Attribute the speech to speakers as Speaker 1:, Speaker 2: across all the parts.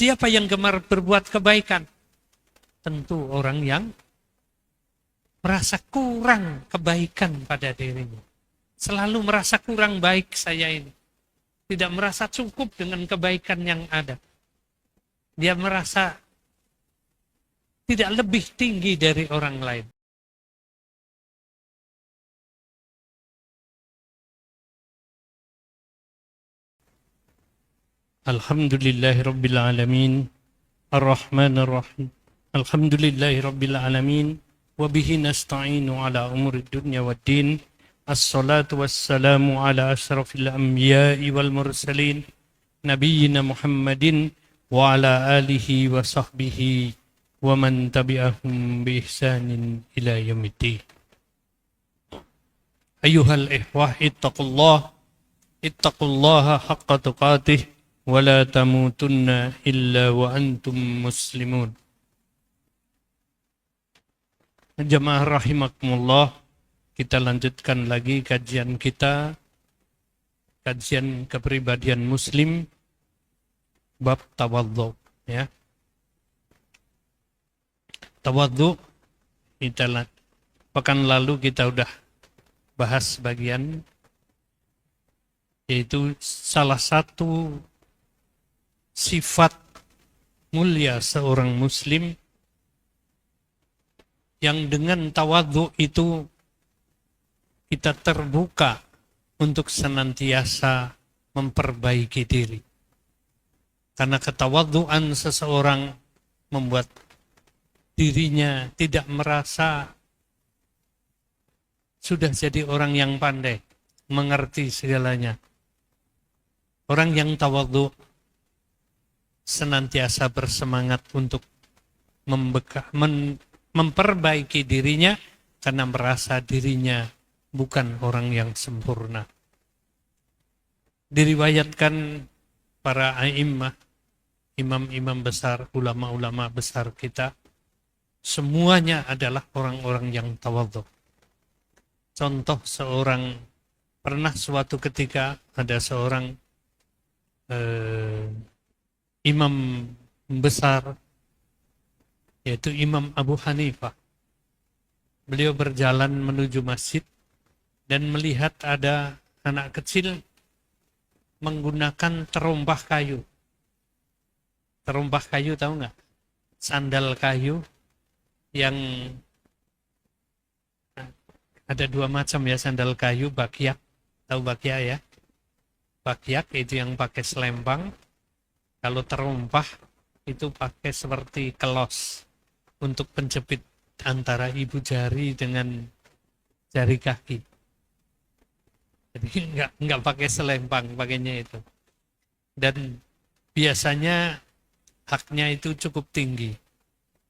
Speaker 1: Siapa yang gemar berbuat kebaikan? Tentu orang yang merasa kurang kebaikan pada dirinya. Selalu merasa kurang baik saya ini. Tidak merasa cukup dengan kebaikan yang ada. Dia merasa tidak lebih tinggi dari orang lain. Alhamdulillahirabbil alamin, arrahmanir rahim. Alhamdulillahirabbil alamin, wa bihi nasta'inu ala umuri dunya waddin. Assalatu wassalamu ala asyrafil anbiya'i wal mursalin, nabiyyina Muhammadin wa ala alihi wa sahbihi wa man tabi'ahum bi ihsanin ila yaumiddin. Ayyuhal ikhwah ittaqullaha haqqa tuqatih wa la tamutunna illa wa antum muslimun. Jamaah rahimakumullah, kita lanjutkan lagi kajian kita, kajian kepribadian muslim bab tawadhu, ya. Tawadhu, pekan lalu kita udah bahas bagian, yaitu salah satu sifat mulia seorang muslim yang dengan tawadhu itu kita terbuka untuk senantiasa memperbaiki diri. Karena ketawadhuan seseorang membuat dirinya tidak merasa sudah jadi orang yang pandai, mengerti segalanya. Orang yang tawadhu senantiasa bersemangat untuk memperbaiki dirinya karena merasa dirinya bukan orang yang sempurna. Diriwayatkan para a'immah, imam-imam besar, ulama-ulama besar kita, semuanya adalah orang-orang yang tawadhu. Contoh seorang, pernah suatu ketika ada seorang imam besar, yaitu Imam Abu Hanifah. Beliau berjalan menuju masjid dan melihat ada anak kecil menggunakan terompah kayu. Terompah kayu tahu nggak? Sandal kayu yang ada dua macam ya, sandal kayu, bakyak. Tahu bakyak ya? Bakyak itu yang pakai selempang. Kalau terompah itu pakai seperti kelos untuk penjepit antara ibu jari dengan jari kaki. Jadi enggak pakai selempang, pakainya itu. Dan biasanya haknya itu cukup tinggi.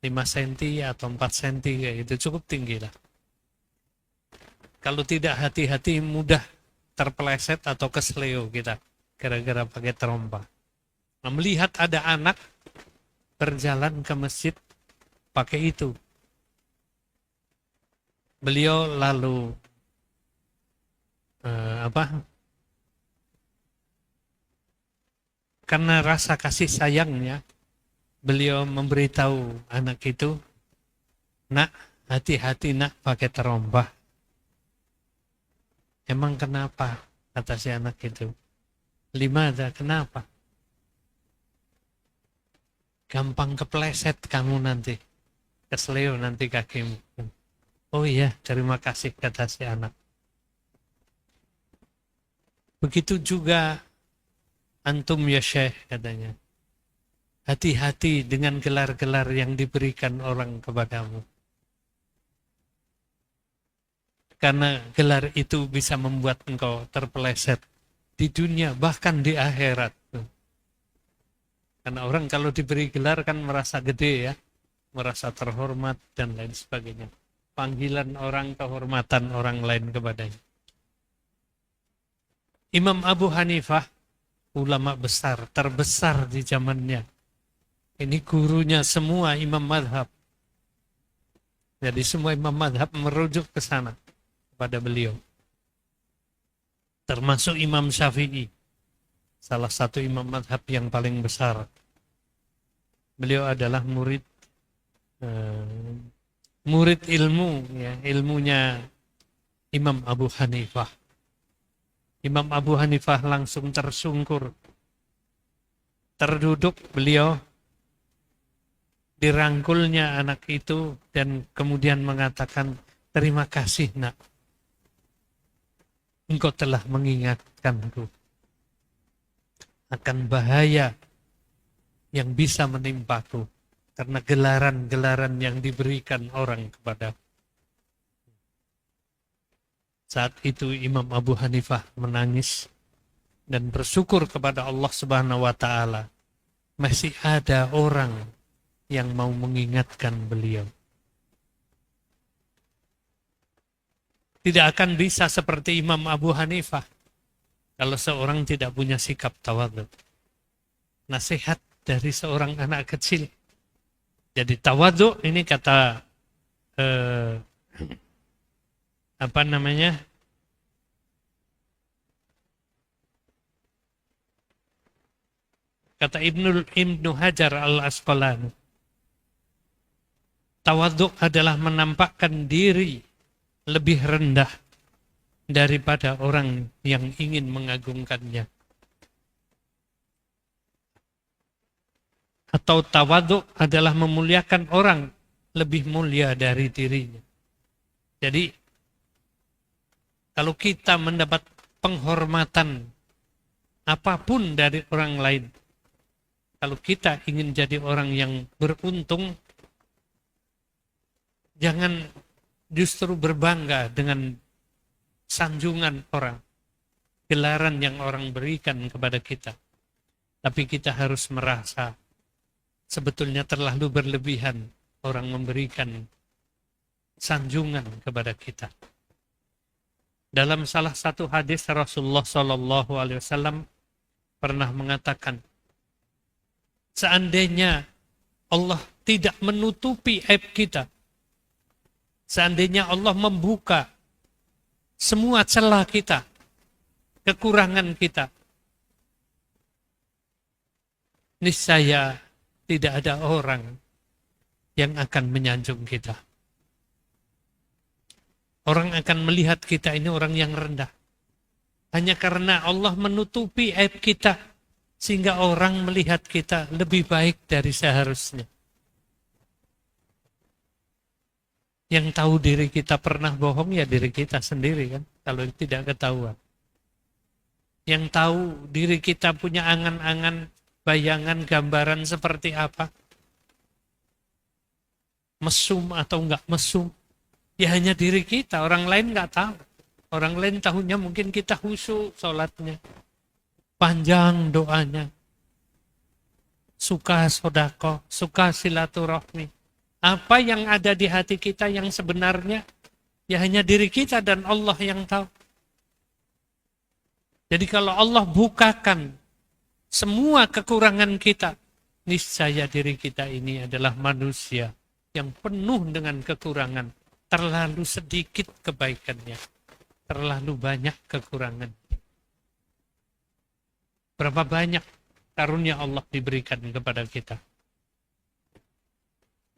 Speaker 1: 5 cm atau 4 cm kayak itu, cukup tinggi lah. Kalau tidak hati-hati mudah terpeleset atau kesleo kita gara-gara pakai terompah. Nah, melihat ada anak berjalan ke masjid pakai itu, beliau lalu karena rasa kasih sayangnya, beliau memberitahu anak itu, "Nak, hati-hati nak pakai terompah." "Emang kenapa?" kata si anak itu. "Limada, kenapa?" "Gampang kepleset kamu nanti, kesleo nanti kakimu." "Oh iya, terima kasih," kata si anak. "Begitu juga antum ya Syekh," katanya. "Hati-hati dengan gelar-gelar yang diberikan orang kepadamu. Karena gelar itu bisa membuat engkau terpeleset di dunia, bahkan di akhirat." Karena orang kalau diberi gelar kan merasa gede ya, merasa terhormat dan lain sebagainya. Panggilan orang, kehormatan orang lain kepadanya. Imam Abu Hanifah, ulama besar, terbesar di zamannya. Ini gurunya semua imam madhab. Jadi semua imam madhab merujuk ke sana, kepada beliau. Termasuk Imam Syafi'i, salah satu imam madhab yang paling besar. Beliau adalah murid ilmu, ya, ilmunya Imam Abu Hanifah. Imam Abu Hanifah langsung tersungkur, terduduk, beliau dirangkulnya anak itu dan kemudian mengatakan, terima kasih nak, engkau telah mengingatkanku akan bahaya yang bisa menimpaku karena gelaran-gelaran yang diberikan orang kepada. Saat itu Imam Abu Hanifah menangis dan bersyukur kepada Allah Subhanahu wa taala masih ada orang yang mau mengingatkan beliau. Tidak akan bisa seperti Imam Abu Hanifah kalau seorang tidak punya sikap tawadhu. Nasihat dari seorang anak kecil. Jadi tawadhu ini kata apa namanya? Kata Ibnu Hajar Al-Asqalani, tawadhu adalah menampakkan diri lebih rendah daripada orang yang ingin mengagungkannya. Atau tawadhu adalah memuliakan orang lebih mulia dari dirinya. Jadi, kalau kita mendapat penghormatan apapun dari orang lain, kalau kita ingin jadi orang yang beruntung, jangan justru berbangga dengan sanjungan orang, gelaran yang orang berikan kepada kita. Tapi kita harus merasa sebetulnya terlalu berlebihan orang memberikan sanjungan kepada kita. Dalam salah satu hadis Rasulullah SAW pernah mengatakan, seandainya Allah tidak menutupi aib kita, seandainya Allah membuka semua celah kita, kekurangan kita, niscaya tidak ada orang yang akan menyanjung kita. Orang akan melihat kita ini orang yang rendah. Hanya karena Allah menutupi aib kita, sehingga orang melihat kita lebih baik dari seharusnya. Yang tahu diri kita pernah bohong ya diri kita sendiri kan, kalau tidak ketahuan. Yang tahu diri kita punya angan-angan, bayangan, gambaran seperti apa, mesum atau enggak mesum, ya hanya diri kita, orang lain enggak tahu. Orang lain tahunya mungkin kita khusyuk sholatnya, panjang doanya, suka sodako, suka silaturahmi. Apa yang ada di hati kita yang sebenarnya, ya hanya diri kita dan Allah yang tahu. Jadi kalau Allah bukakan semua kekurangan kita, niscaya diri kita ini adalah manusia yang penuh dengan kekurangan. Terlalu sedikit kebaikannya, terlalu banyak kekurangan. Berapa banyak karunia Allah diberikan kepada kita.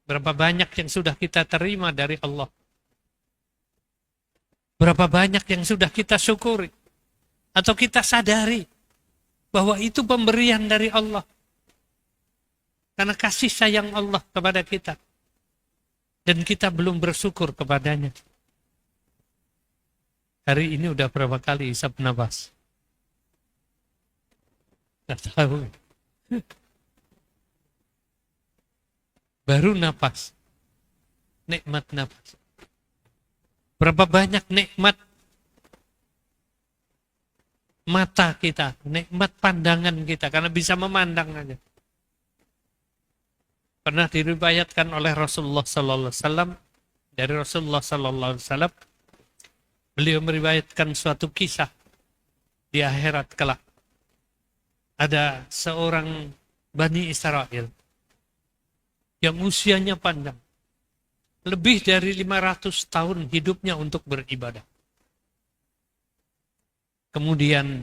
Speaker 1: Berapa banyak yang sudah kita terima dari Allah. Berapa banyak yang sudah kita syukuri. Atau kita sadari bahwa itu pemberian dari Allah. Karena kasih sayang Allah kepada kita. Dan kita belum bersyukur kepadanya. Hari ini udah berapa kali hisab nafas? Nggak tahu. Baru nafas. Nikmat nafas. Berapa banyak nikmat mata kita, nikmat pandangan kita, karena bisa memandang aja. Pernah diriwayatkan oleh Rasulullah Sallallahu Alaihi Wasallam, dari Rasulullah Sallallahu Alaihi Wasallam, beliau meriwayatkan suatu kisah di akhirat kelak. Ada seorang Bani Israel yang usianya panjang, lebih dari 500 tahun hidupnya untuk beribadah. Kemudian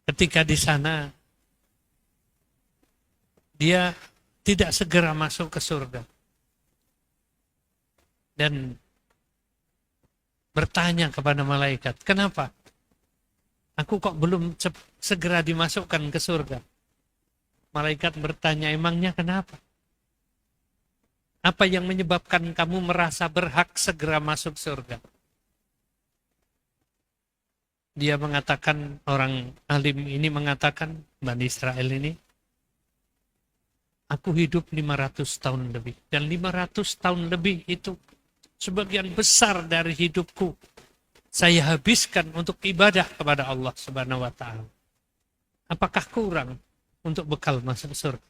Speaker 1: ketika di sana dia tidak segera masuk ke surga. Dan bertanya kepada malaikat, kenapa? Aku kok belum segera dimasukkan ke surga? Malaikat bertanya, emangnya kenapa? Apa yang menyebabkan kamu merasa berhak segera masuk surga? Dia mengatakan, orang alim ini mengatakan, Bani Israel ini, aku hidup 500 tahun lebih. Dan 500 tahun lebih itu sebagian besar dari hidupku saya habiskan untuk ibadah kepada Allah Subhanahu wa taala. Apakah kurang untuk bekal masuk surga?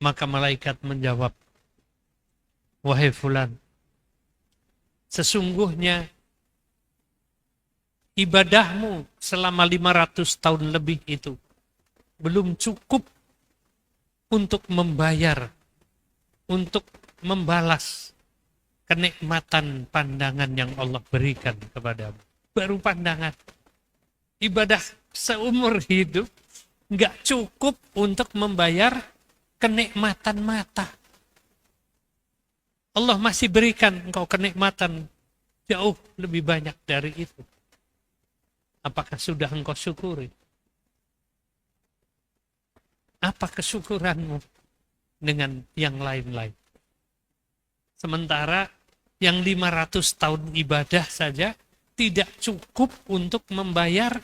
Speaker 1: Maka malaikat menjawab, wahai fulan, sesungguhnya ibadahmu selama 500 tahun lebih itu belum cukup untuk membayar, untuk membalas kenikmatan pandangan yang Allah berikan kepadamu. Baru pandangan. Ibadah seumur hidup nggak cukup untuk membayar kenikmatan mata. Allah masih berikan engkau kenikmatan jauh lebih banyak dari itu. Apakah sudah engkau syukuri? Apa kesyukuranmu dengan yang lain-lain? Sementara yang 500 tahun ibadah saja tidak cukup untuk membayar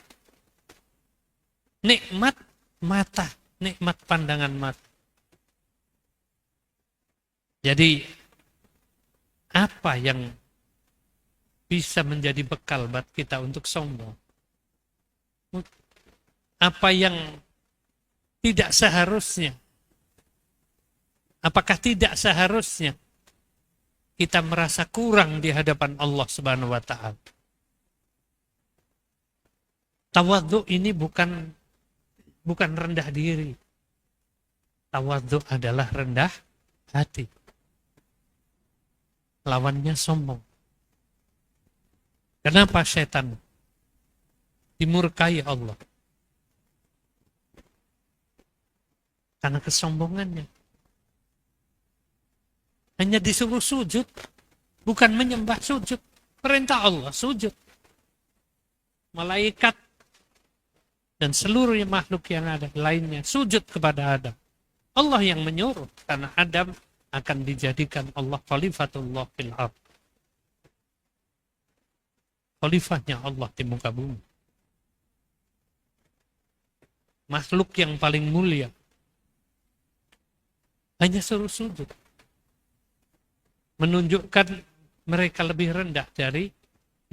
Speaker 1: nikmat mata, nikmat pandangan mata. Jadi, apa yang bisa menjadi bekal buat kita untuk sombong? Apa yang tidak seharusnya? Apakah tidak seharusnya kita merasa kurang di hadapan Allah Subhanahu wa taala? Tawadhu ini bukan rendah diri. Tawadhu adalah rendah hati. Lawannya sombong. Kenapa setan dimurkai Allah? Karena kesombongannya. Hanya disuruh sujud, bukan menyembah, sujud. Perintah Allah, sujud. Malaikat dan seluruh makhluk yang ada lainnya sujud kepada Adam. Allah yang menyuruh, karena Adam akan dijadikan Allah khalifatullah fil ardh. Khalifahnya Allah di muka bumi. Makhluk yang paling mulia hanya suruh sujud. Menunjukkan mereka lebih rendah dari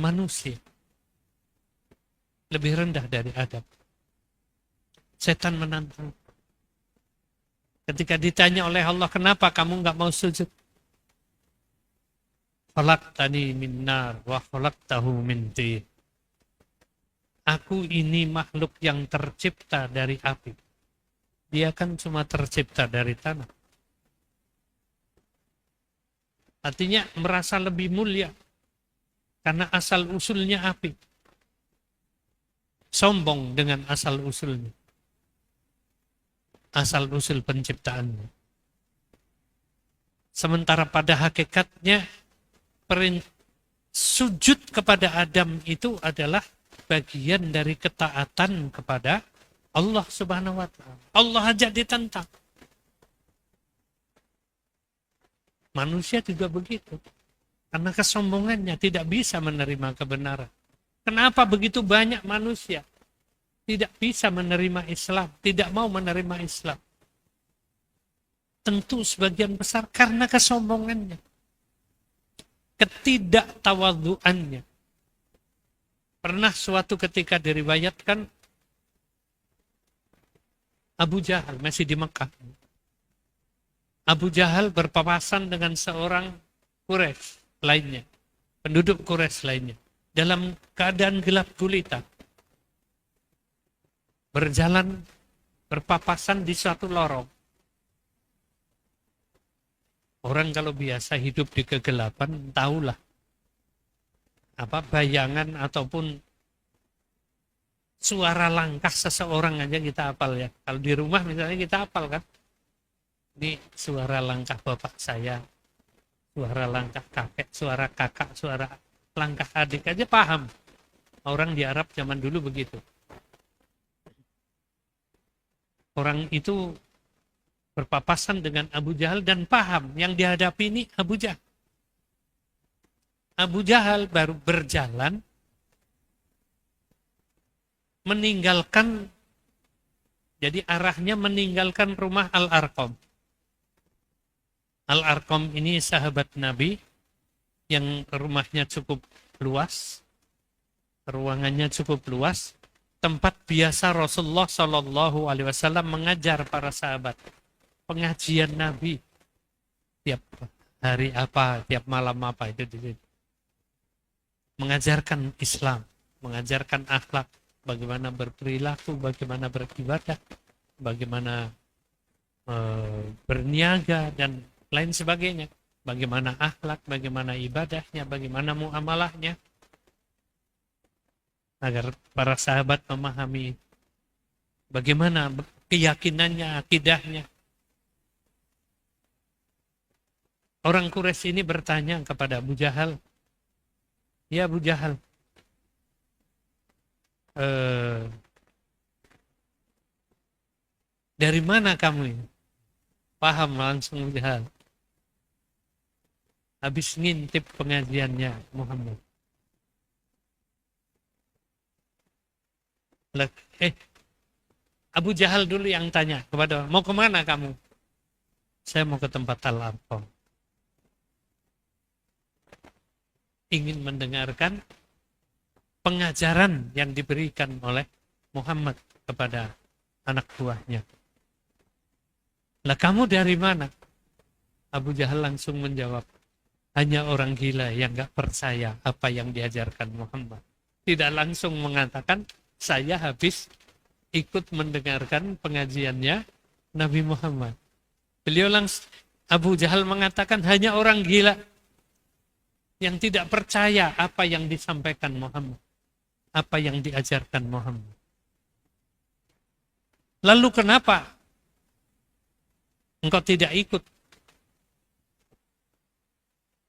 Speaker 1: manusia. Lebih rendah dari Adam. Setan menantang. Ketika ditanya oleh Allah, kenapa kamu nggak mau sujud? Khalaqtani min nar wa khalaqtahu min tin. Aku ini makhluk yang tercipta dari api. Dia kan cuma tercipta dari tanah. Artinya merasa lebih mulia karena asal usulnya api. Sombong dengan asal usulnya. Asal usul penciptaannya. Sementara pada hakikatnya sujud kepada Adam itu adalah bagian dari ketaatan kepada Allah Subhanahu wa taala. Allah aja ditentang. Manusia juga begitu. Karena kesombongannya tidak bisa menerima kebenaran. Kenapa begitu banyak manusia tidak bisa menerima Islam, tidak mau menerima Islam? Tentu sebagian besar karena kesombongannya. Ketidaktawadhuannya. Pernah suatu ketika diriwayatkan Abu Jahal masih di Mekah. Abu Jahal berpapasan dengan seorang Quraisy lainnya, penduduk Quraisy lainnya, dalam keadaan gelap gulita. Berjalan berpapasan di suatu lorong. Orang kalau biasa hidup di kegelapan, tahulah apa bayangan ataupun Suara langkah seseorang aja kita hafal ya. Kalau di rumah misalnya kita hafal kan. Ini suara langkah bapak saya, suara langkah kakek, suara kakak, suara langkah adik aja paham. Orang di Arab zaman dulu begitu. Orang itu berpapasan dengan Abu Jahal dan paham yang dihadapi ini Abu Jahal. Abu Jahal baru berjalan meninggalkan, jadi arahnya meninggalkan rumah Al-Arqam. Al-Arqam ini sahabat Nabi yang rumahnya cukup luas, ruangannya cukup luas, tempat biasa Rasulullah Shallallahu Alaihi Wasallam mengajar para sahabat. Pengajian Nabi tiap hari apa, tiap malam apa itu di situ. Mengajarkan Islam, mengajarkan akhlak, bagaimana berperilaku, bagaimana beribadah, bagaimana berniaga dan lain sebagainya. Bagaimana akhlak, bagaimana ibadahnya, bagaimana muamalahnya. Agar para sahabat memahami bagaimana keyakinannya, akidahnya. Orang Quraisy ini bertanya kepada Abu Jahal, ya Abu Jahal, dari mana kamu ini? Paham langsung Abu Jahal. Habis ngintip pengajiannya Muhammad. Abu Jahal dulu yang tanya kepada, mau kemana kamu? Saya mau ke tempat Al-Arqam. Ingin mendengarkan pengajaran yang diberikan oleh Muhammad kepada anak buahnya. Lah kamu dari mana? Abu Jahal langsung menjawab, hanya orang gila yang gak percaya apa yang diajarkan Muhammad. Tidak langsung mengatakan, saya habis ikut mendengarkan pengajiannya Nabi Muhammad. Beliau langsung, Abu Jahal mengatakan, hanya orang gila yang tidak percaya apa yang disampaikan Muhammad, apa yang diajarkan Muhammad. Lalu kenapa engkau tidak ikut?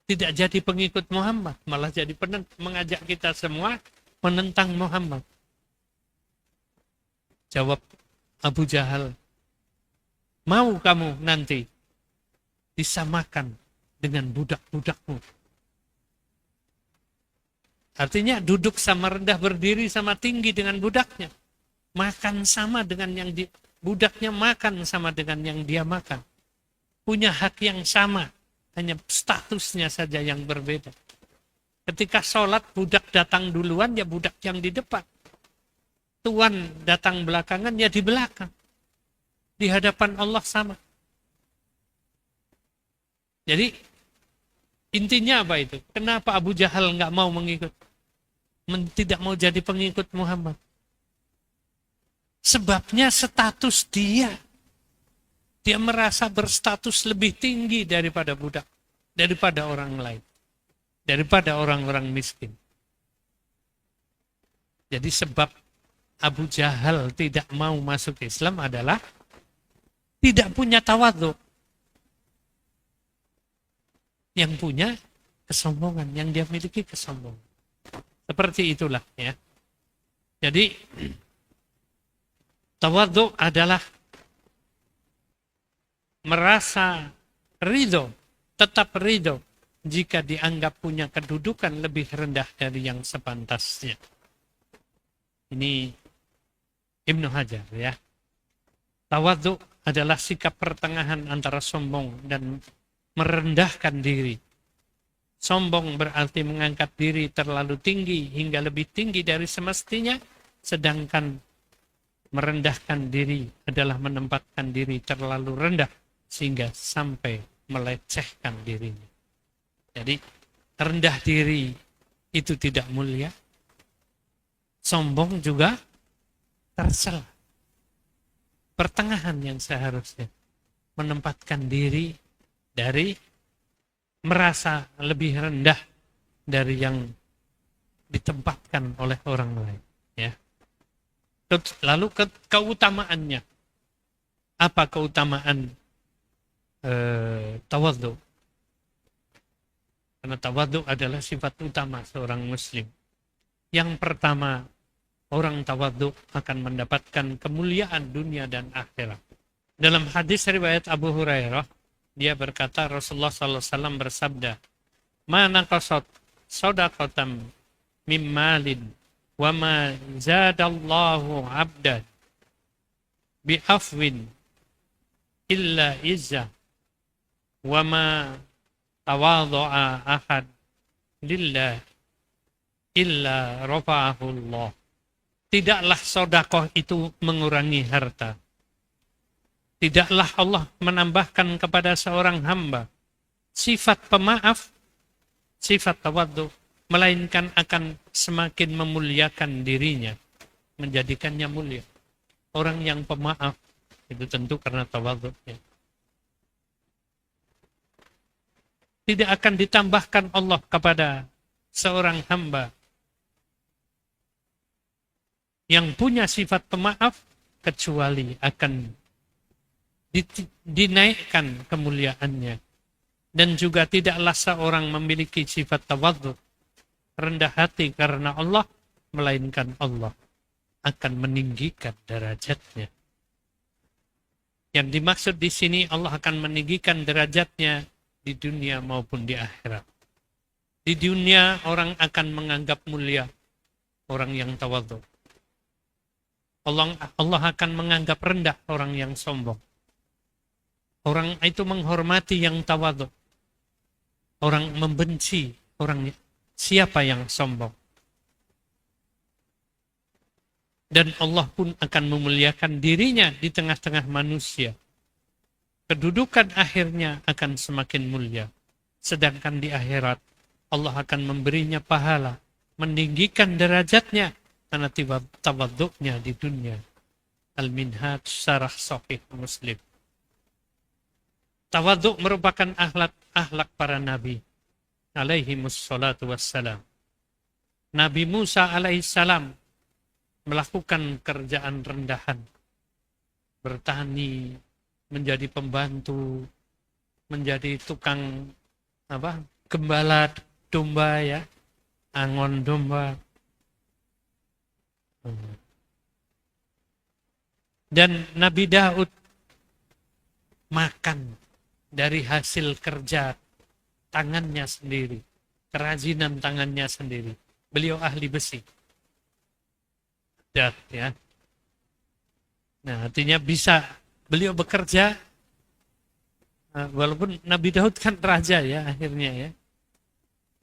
Speaker 1: Tidak jadi pengikut Muhammad, malah jadi mengajak kita semua menentang Muhammad. Jawab Abu Jahal, mau kamu nanti disamakan dengan budak-budakmu? Artinya duduk sama rendah, berdiri sama tinggi dengan budaknya. Makan sama dengan yang budaknya makan sama dengan yang dia makan. Punya hak yang sama, hanya statusnya saja yang berbeda. Ketika sholat, budak datang duluan, ya budak yang di depan. Tuan datang belakangan, ya di belakang. Di hadapan Allah sama. Jadi, intinya apa itu? Kenapa Abu Jahal nggak mau mengikut? Tidak mau jadi pengikut Muhammad? Sebabnya status dia. Dia merasa berstatus lebih tinggi daripada budak. Daripada orang lain. Daripada orang-orang miskin. Jadi sebab Abu Jahal tidak mau masuk Islam adalah tidak punya tawadhu. Yang punya kesombongan, yang dia miliki kesombongan. Seperti itulah ya. Jadi tawadhu adalah merasa ridho, tetap ridho jika dianggap punya kedudukan lebih rendah dari yang sepantasnya. Ini Ibnu Hajar ya. Tawadhu adalah sikap pertengahan antara sombong dan merendahkan diri. Sombong berarti mengangkat diri terlalu tinggi hingga lebih tinggi dari semestinya, sedangkan merendahkan diri adalah menempatkan diri terlalu rendah sehingga sampai melecehkan dirinya. Jadi rendah diri itu tidak mulia, sombong juga tercela. Pertengahan yang seharusnya menempatkan diri dari merasa lebih rendah dari yang ditempatkan oleh orang lain. Ya. Lalu keutamaannya. Apa keutamaan tawadhu? Karena tawadhu adalah sifat utama seorang muslim. Yang pertama, orang tawadhu akan mendapatkan kemuliaan dunia dan akhirat. Dalam hadis riwayat Abu Hurairah, dia berkata Rasulullah SAW bersabda, "Mana qasad shadaqatan mim malin wa ma zadallahu 'abdan bi afwin illa izza wa ma tawadha'a ahad lillah illa rafa'ahu Allah." Tidaklah sedekah itu mengurangi harta. Tidaklah Allah menambahkan kepada seorang hamba sifat pemaaf, sifat tawadhu, melainkan akan semakin memuliakan dirinya, menjadikannya mulia. Orang yang pemaaf itu tentu karena tawadhunya. Tidak akan ditambahkan Allah kepada seorang hamba yang punya sifat pemaaf kecuali akan dinaikkan kemuliaannya. Dan juga tidaklah seorang memiliki sifat tawadhu, rendah hati karena Allah, melainkan Allah akan meninggikan derajatnya. Yang dimaksud di sini Allah akan meninggikan derajatnya di dunia maupun di akhirat. Di dunia orang akan menganggap mulia orang yang tawadhu. Allah akan menganggap rendah orang yang sombong. Orang itu menghormati yang tawadhu. Orang membenci orang siapa yang sombong. Dan Allah pun akan memuliakan dirinya di tengah-tengah manusia. Kedudukan akhirnya akan semakin mulia. Sedangkan di akhirat Allah akan memberinya pahala, meninggikan derajatnya karena tawadhu'nya di dunia. Al-Minhaj Syarah Sahih Muslim. Tawadhu merupakan akhlak para nabi alaihi wassalatu wassalam. Nabi Musa alaihissalam melakukan kerjaan rendahan, bertani, menjadi pembantu, menjadi tukang gembala domba ya, angon domba. Dan Nabi Daud makan dari hasil kerja tangannya sendiri, kerajinan tangannya sendiri. Beliau ahli besi. Ya. Nah, artinya bisa beliau bekerja, walaupun Nabi Daud kan raja ya akhirnya ya,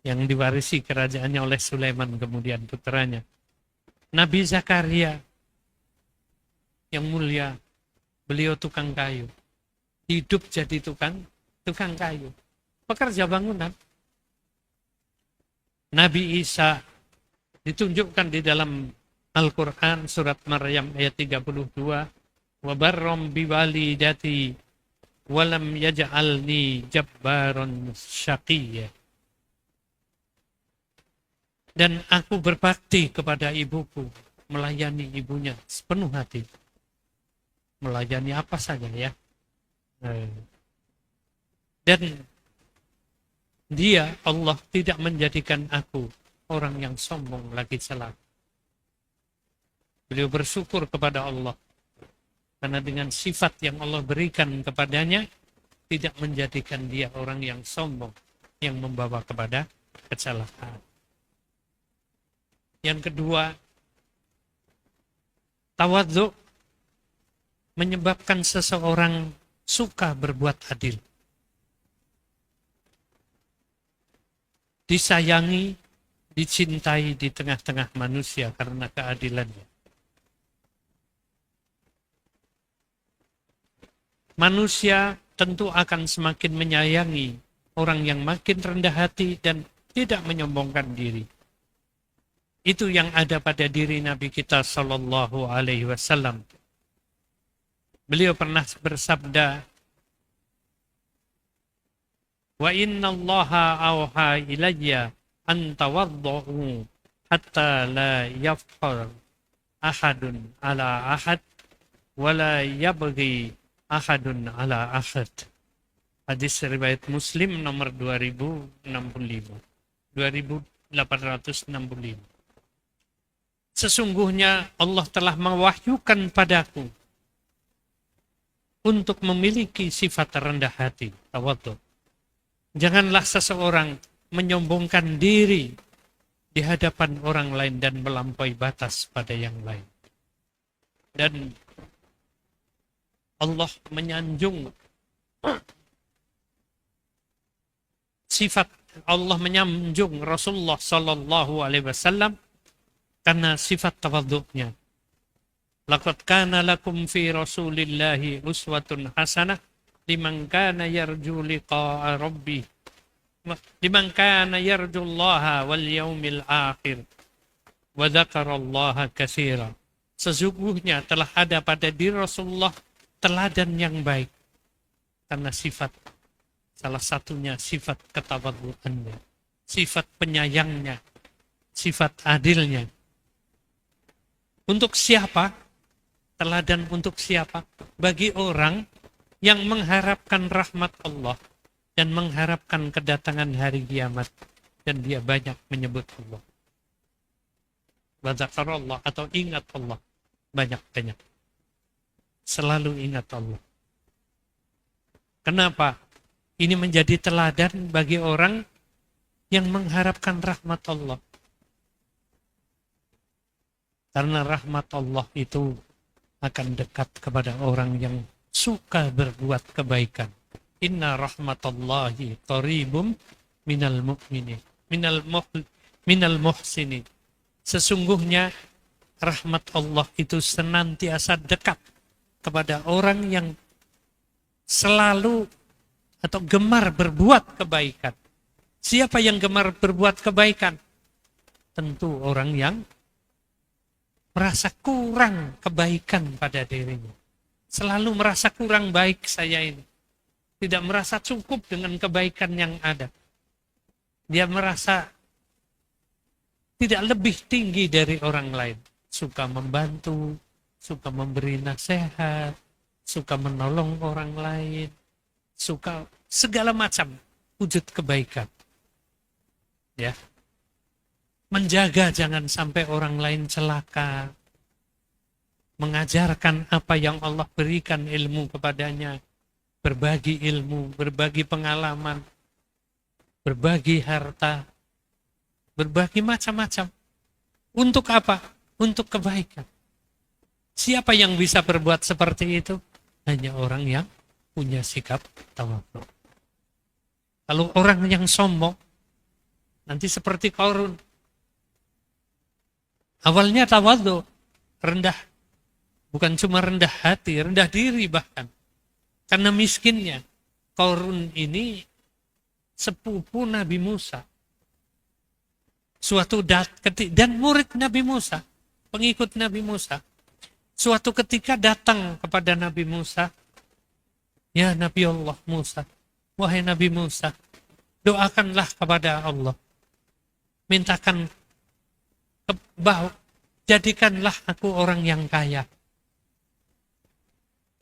Speaker 1: yang diwarisi kerajaannya oleh Sulaiman kemudian putranya. Nabi Zakaria yang mulia, beliau tukang kayu. Hidup jadi tukang kayu, pekerja bangunan. Nabi Isa ditunjukkan di dalam Al-Quran surat Maryam ayat 32, wa barram biwalidati walam yaj'alni jabbaron syaqiyya. Dan aku berbakti kepada ibuku, melayani ibunya sepenuh hati. Melayani apa saja ya. Dan dia, Allah, tidak menjadikan aku orang yang sombong lagi celaka. Beliau bersyukur kepada Allah karena dengan sifat yang Allah berikan kepadanya tidak menjadikan dia orang yang sombong yang membawa kepada kecelakaan. Yang kedua, tawadhu menyebabkan seseorang suka berbuat adil. Disayangi, dicintai di tengah-tengah manusia karena keadilannya. Manusia tentu akan semakin menyayangi orang yang makin rendah hati dan tidak menyombongkan diri. Itu yang ada pada diri Nabi kita Sallallahu Alaihi Wasallam. Beliau pernah bersabda, wa inna allaha awha ilayya an tawaddu'u hatta la yafkhar ahadun ala ahad wala yabghi ahadun ala ahad. Hadis riwayat Muslim nomor 2065. 2865. Sesungguhnya Allah telah mewahyukan padaku untuk memiliki sifat rendah hati, tawadhu. Janganlah seseorang menyombongkan diri di hadapan orang lain dan melampaui batas pada yang lain. Dan Allah menyanjung sifat, Allah menyanjung Rasulullah Sallallahu Alaihi Wasallam karena sifat tawadhu'nya. Laqad kana lakum fi Rasulillahi uswatun hasanah liman kana yarju liqa'a rabbih liman kana yarjullaha wal yaumil akhir wa dzakarallaha katsira. Sesungguhnya telah ada pada diri Rasulullah teladan yang baik karena sifat, salah satunya sifat ketawadhu'annya, sifat penyayangnya, sifat adilnya. Untuk siapa? Teladan untuk siapa? Bagi orang yang mengharapkan rahmat Allah dan mengharapkan kedatangan hari kiamat dan dia banyak menyebut Allah. Wa dzakarallah atau ingat Allah banyak-banyak. Selalu ingat Allah. Kenapa? Ini menjadi teladan bagi orang yang mengharapkan rahmat Allah. Karena rahmat Allah itu akan dekat kepada orang yang suka berbuat kebaikan. Inna rahmatallahi qaribum minal mu'minin, minal muhsinin. Sesungguhnya rahmat Allah itu senantiasa dekat kepada orang yang selalu atau gemar berbuat kebaikan. Siapa yang gemar berbuat kebaikan? Tentu orang yang merasa kurang kebaikan pada dirinya. Selalu merasa kurang baik saya ini. Tidak merasa cukup dengan kebaikan yang ada. Dia merasa tidak lebih tinggi dari orang lain. Suka membantu, suka memberi nasihat, suka menolong orang lain, suka segala macam wujud kebaikan. Ya. Menjaga jangan sampai orang lain celaka. Mengajarkan apa yang Allah berikan ilmu kepadanya. Berbagi ilmu, berbagi pengalaman, berbagi harta, berbagi macam-macam. Untuk apa? Untuk kebaikan. Siapa yang bisa berbuat seperti itu? Hanya orang yang punya sikap tawadhu. Kalau orang yang sombong, nanti seperti Qarun. Awalnya tawadhu, rendah. Bukan cuma rendah hati, rendah diri bahkan. Karena miskinnya. Qarun ini sepupu Nabi Musa. Dan murid Nabi Musa, pengikut Nabi Musa. Suatu ketika datang kepada Nabi Musa, ya Nabi Allah Musa, wahai Nabi Musa, doakanlah kepada Allah. Mintakan bahwa jadikanlah aku orang yang kaya.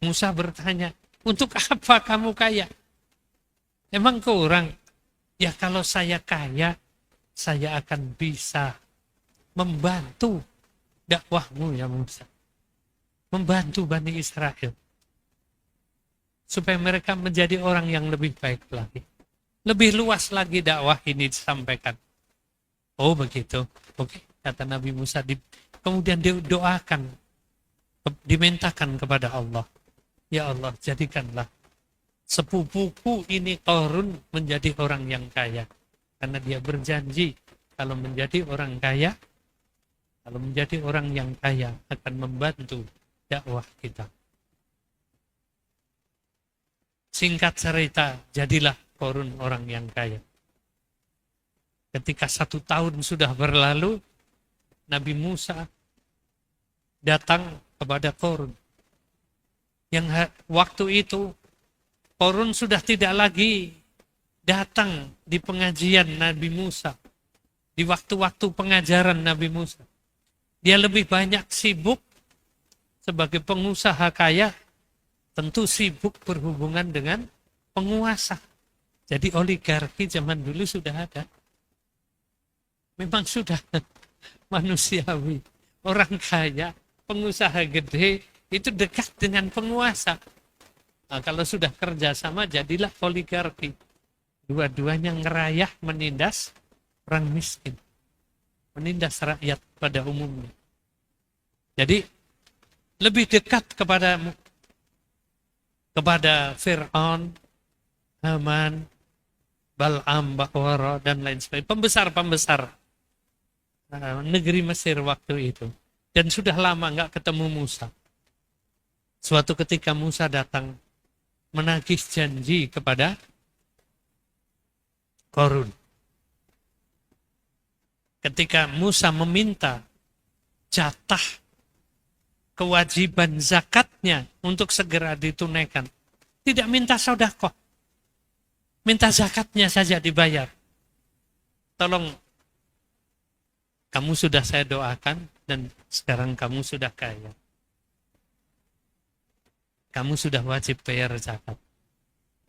Speaker 1: Musa bertanya, untuk apa kamu kaya? Emang kurang? Ya kalau saya kaya, saya akan bisa membantu dakwahmu ya Musa. Membantu Bani Israel. Supaya mereka menjadi orang yang lebih baik lagi. Lebih luas lagi dakwah ini disampaikan. Oh begitu. Oke, kata Nabi Musa. Kemudian didoakan. Dimintakan kepada Allah. Ya Allah, jadikanlah sepupuku ini Qarun menjadi orang yang kaya. Karena dia berjanji kalau menjadi orang kaya, kalau menjadi orang yang kaya akan membantu dakwah kita. Singkat cerita, jadilah Qarun orang yang kaya. Ketika 1 tahun sudah berlalu, Nabi Musa datang kepada Qarun. Yang waktu itu Qarun sudah tidak lagi datang di pengajian Nabi Musa. Di waktu-waktu pengajaran Nabi Musa. Dia lebih banyak sibuk sebagai pengusaha kaya, tentu sibuk berhubungan dengan penguasa. Jadi oligarki zaman dulu sudah ada. Memang sudah manusiawi. Orang kaya, pengusaha gede, itu dekat dengan penguasa. Nah, kalau sudah kerjasama, jadilah oligarki. Dua-duanya ngerayah menindas orang miskin. Menindas rakyat pada umumnya. Jadi, lebih dekat kepada Fir'aun, Haman, Bal'am, Ba'wara, dan lain sebagainya. Pembesar-pembesar negeri Mesir waktu itu. Dan sudah lama nggak ketemu Musa. Suatu ketika Musa datang menagih janji kepada Qarun. Ketika Musa meminta jatah kewajiban zakatnya untuk segera ditunaikan. Tidak minta sedekah. Minta zakatnya saja dibayar. Tolong, kamu sudah saya doakan dan sekarang kamu sudah kaya. Kamu sudah wajib bayar zakat.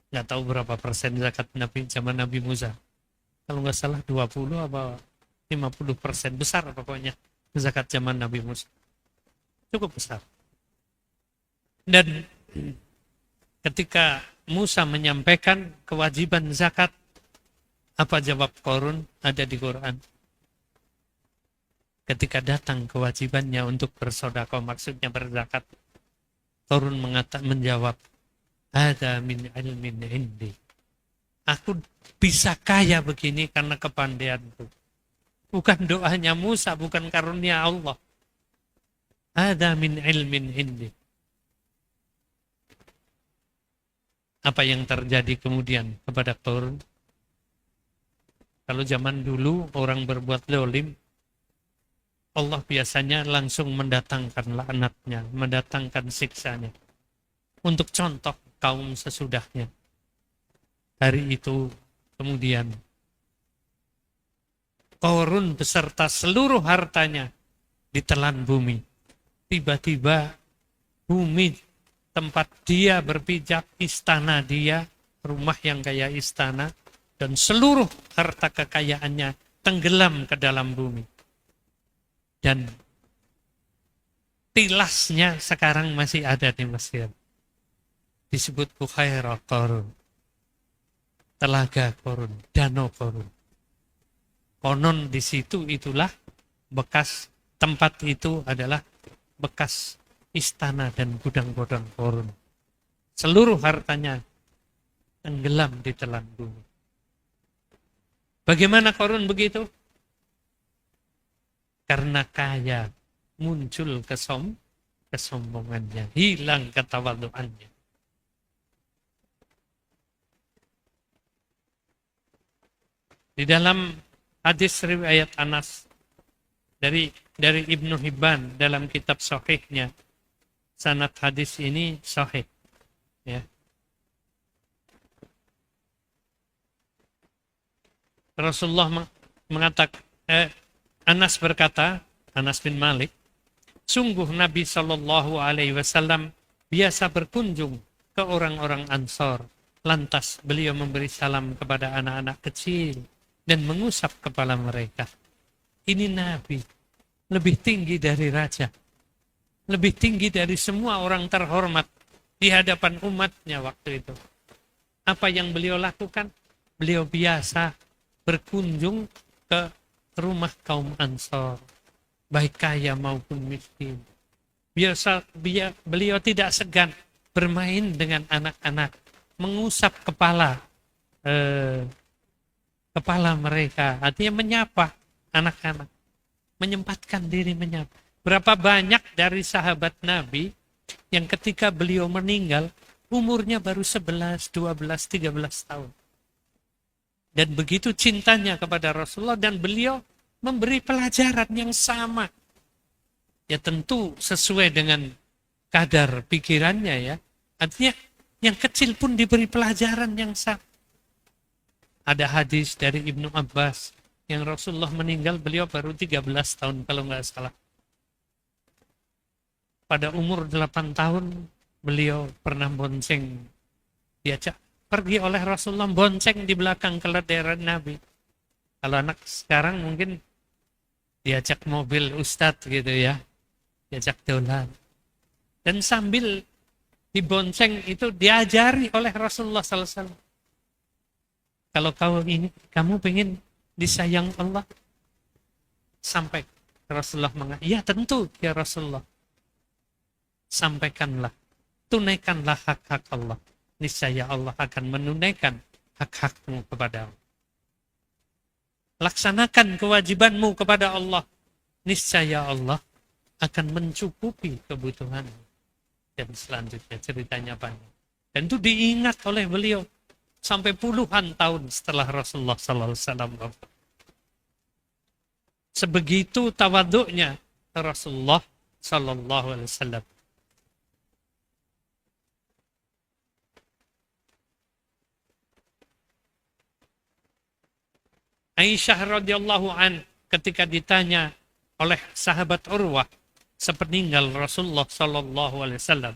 Speaker 1: Nggak tahu berapa persen zakat Nabi zaman Nabi Musa. Kalau nggak salah 20 apa 50%, besar pokoknya zakat zaman Nabi Musa. Cukup besar. Dan ketika Musa menyampaikan kewajiban zakat, apa jawab Qarun? Ada di Quran. Ketika datang kewajibannya untuk bersedekah, maksudnya berzakat, Qarun menjawab, "Hada min ilmin indi." Aku bisa kaya begini karena kepandaianku. Bukan doanya Musa, bukan karunia Allah. Hada min ilmin indi. Apa yang terjadi kemudian kepada Qarun? Kalau zaman dulu orang berbuat zalim, Allah biasanya langsung mendatangkan laknatnya, mendatangkan siksanya. Untuk contoh kaum sesudahnya. Hari itu kemudian Qarun beserta seluruh hartanya ditelan bumi. Tiba-tiba bumi tempat dia berpijak, istana dia, rumah yang kayak istana, dan seluruh harta kekayaannya tenggelam ke dalam bumi. Dan tilasnya sekarang masih ada di Mesir. Disebut Bukhairah Qarun. Telaga Qarun, danau Qarun. Konon di situ itulah bekas tempat itu adalah bekas istana dan gudang-gudang Qarun. Seluruh hartanya tenggelam di telan bumi. Bagaimana Qarun begitu? Karena kaya muncul kesombongannya, hilang ketawaduannya. Di dalam hadis riwayat Anas dari Ibnu Hibban dalam kitab sahihnya, sanad hadis ini sahih, ya. Rasulullah mengatakan, Anas berkata, Anas bin Malik, sungguh Nabi Shallallahu Alaihi Wasallam biasa berkunjung ke orang-orang Ansor. Lantas beliau memberi salam kepada anak-anak kecil dan mengusap kepala mereka. Ini Nabi, lebih tinggi dari raja, lebih tinggi dari semua orang terhormat di hadapan umatnya waktu itu. Apa yang beliau lakukan? Beliau biasa berkunjung ke rumah kaum Ansor, baik kaya maupun miskin. Beliau tidak segan bermain dengan anak-anak, mengusap kepala mereka, artinya menyapa anak-anak, menyempatkan diri menyapa. Berapa banyak dari sahabat Nabi yang ketika beliau meninggal umurnya baru 11, 12, 13 tahun. Dan begitu cintanya kepada Rasulullah, dan beliau memberi pelajaran yang sama. Ya tentu sesuai dengan kadar pikirannya, ya. Artinya yang kecil pun diberi pelajaran yang sama. Ada hadis dari Ibnu Abbas yang Rasulullah meninggal beliau baru 13 tahun kalau nggak salah. pada umur 8 tahun beliau pernah bonceng, diajak pergi oleh Rasulullah, bonceng di belakang keledai Nabi. Kalau anak sekarang mungkin diajak mobil ustadz gitu ya, diajak dolan. Dan sambil dibonceng itu diajari oleh Rasulullah SAW. Kalau kamu pengen disayang Allah, sampai Rasulullah mengatakan, ya tentu ya Rasulullah. Sampaikanlah, tunaikanlah hak-hak Allah. Niscaya Allah akan menunaikan hak-hakmu kepada Allah. Laksanakan kewajibanmu kepada Allah. Niscaya Allah akan mencukupi kebutuhanmu. Dan selanjutnya ceritanya banyak. Dan itu diingat oleh beliau sampai puluhan tahun setelah Rasulullah SAW. Sebegitu tawaduknya Rasulullah SAW. Aisyah radhiyallahu an ketika ditanya oleh sahabat Urwah sepeninggal Rasulullah sallallahu alaihi wasallam,